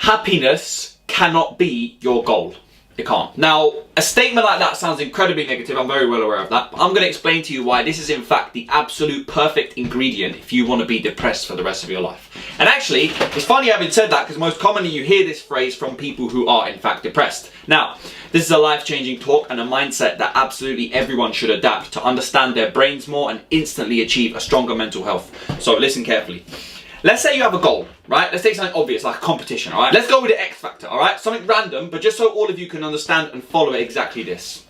happiness cannot be your goal. It can't. Now, a statement like that sounds incredibly negative. I'm very well aware of that. But I'm going to explain to you why this is in fact the absolute perfect ingredient if you want to be depressed for the rest of your life. And actually, it's funny having said that because most commonly you hear this phrase from people who are in fact depressed. Now, this is a life-changing talk and a mindset that absolutely everyone should adapt to understand their brains more and instantly achieve a stronger mental health. So listen carefully. Let's say you have a goal, right? Let's take something obvious like a competition, all right? Let's go with the X factor, all right? Something random, but just so all of you can understand and follow it exactly this.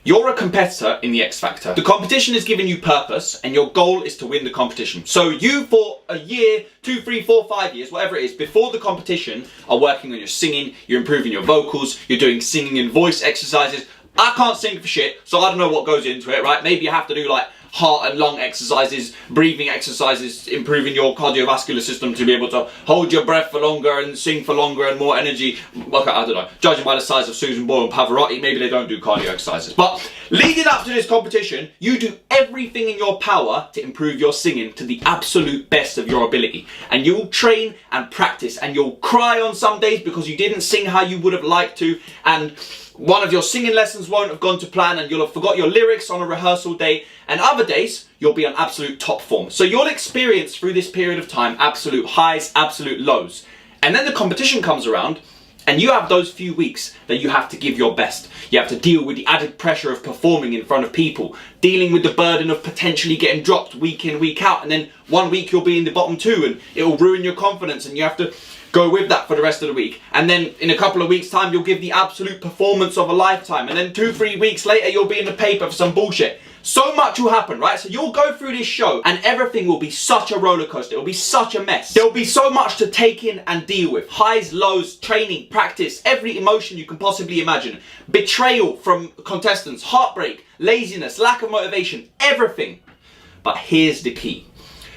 You're a competitor in the X factor. The competition is giving you purpose and your goal is to win the competition. So you for a year, 2, 3, 4, 5 years, whatever it is, before the competition are working on your singing, you're improving your vocals, you're doing singing and voice exercises. I can't sing for shit, so I don't know what goes into it, right? Maybe you have to do like heart and lung exercises, breathing exercises, improving your cardiovascular system to be able to hold your breath for longer and sing for longer and more energy. Okay, I don't know. Judging by the size of Susan Boyle and Pavarotti, maybe they don't do cardio exercises. But leading up to this competition, you do everything in your power to improve your singing to the absolute best of your ability. And you'll train and practice and you'll cry on some days because you didn't sing how you would have liked to, and one of your singing lessons won't have gone to plan and you'll have forgot your lyrics on a rehearsal day, and other days you'll be on absolute top form. So you'll experience through this period of time absolute highs, absolute lows. And then the competition comes around and you have those few weeks that you have to give your best. You have to deal with the added pressure of performing in front of people, dealing with the burden of potentially getting dropped week in, week out, and then one week you'll be in the bottom two and it will ruin your confidence and you have to go with that for the rest of the week. And then in a couple of weeks time you'll give the absolute performance of a lifetime, and then 2, 3 weeks later you'll be in the paper for some bullshit. So much will happen, right? So you'll go through this show and everything will be such a roller coaster. It'll be such a mess. There'll be so much to take in and deal with. Highs, lows, training, practice, every emotion you can possibly imagine. Betrayal from contestants, heartbreak, laziness, lack of motivation, everything. But here's the key.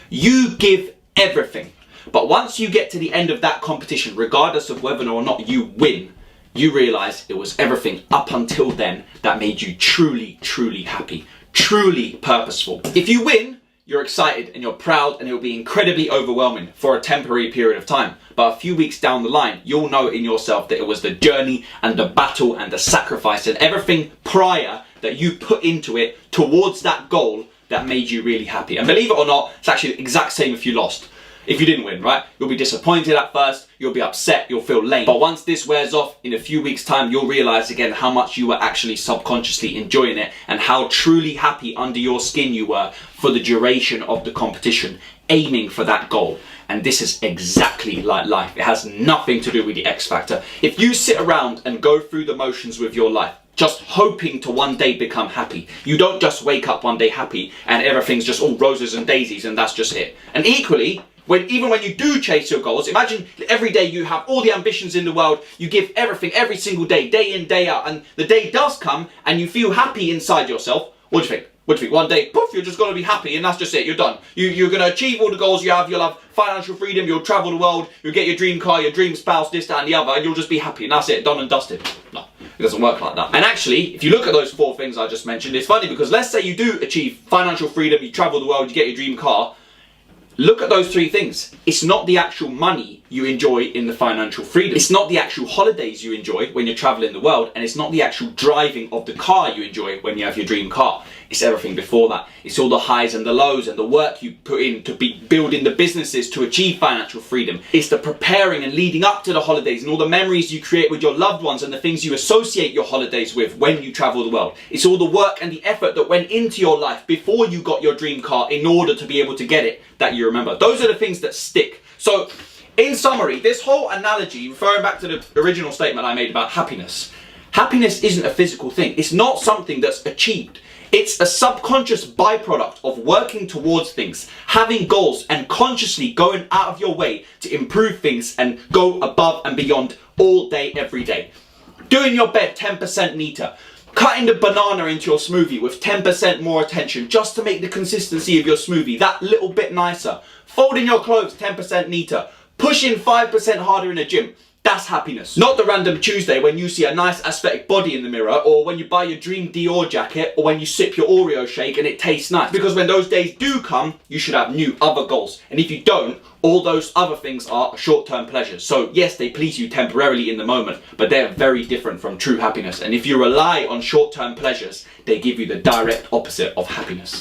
You give everything. But once you get to the end of that competition, regardless of whether or not you win, you realise it was everything up until then that made you truly, truly happy, truly purposeful. If you win, you're excited and you're proud and it'll be incredibly overwhelming for a temporary period of time. But a few weeks down the line, you'll know in yourself that it was the journey and the battle and the sacrifice and everything prior that you put into it towards that goal that made you really happy. And believe it or not, it's actually the exact same if you lost. If you didn't win, right? You'll be disappointed at first, you'll be upset, you'll feel lame. But once this wears off, in a few weeks' time, you'll realise again how much you were actually subconsciously enjoying it and how truly happy under your skin you were for the duration of the competition, aiming for that goal. And this is exactly like life. It has nothing to do with the X factor. If you sit around and go through the motions with your life, just hoping to one day become happy, you don't just wake up one day happy and everything's just all roses and daisies and that's just it. And equally, even when you do chase your goals, imagine every day you have all the ambitions in the world, you give everything every single day, day in, day out, and the day does come and you feel happy inside yourself. What do you think? What do you think? One day, poof, you're just going to be happy and that's just it, you're done. You're going to achieve all the goals you have, you'll have financial freedom, you'll travel the world, you'll get your dream car, your dream spouse, this, that and the other, and you'll just be happy and that's it, done and dusted. No. It doesn't work like that. And actually, if you look at those 4 things I just mentioned, it's funny because let's say you do achieve financial freedom, you travel the world, you get your dream car. Look at those 3 things. It's not the actual money you enjoy in the financial freedom. It's not the actual holidays you enjoy when you're traveling the world. And it's not the actual driving of the car you enjoy when you have your dream car. It's everything before that. It's all the highs and the lows and the work you put in to be building the businesses to achieve financial freedom. It's the preparing and leading up to the holidays and all the memories you create with your loved ones and the things you associate your holidays with when you travel the world. It's all the work and the effort that went into your life before you got your dream car in order to be able to get it that you remember. Those are the things that stick. So in summary, this whole analogy, referring back to the original statement I made about happiness, happiness isn't a physical thing. It's not something that's achieved. It's a subconscious byproduct of working towards things, having goals and consciously going out of your way to improve things and go above and beyond all day, every day. Doing your bed 10% neater, cutting the banana into your smoothie with 10% more attention just to make the consistency of your smoothie that little bit nicer, folding your clothes 10% neater, pushing 5% harder in the gym. That's happiness. Not the random Tuesday when you see a nice aesthetic body in the mirror, or when you buy your dream Dior jacket, or when you sip your Oreo shake and it tastes nice. Because when those days do come, you should have new other goals. And if you don't, all those other things are short-term pleasures. So yes, they please you temporarily in the moment, but they're very different from true happiness. And if you rely on short-term pleasures, they give you the direct opposite of happiness.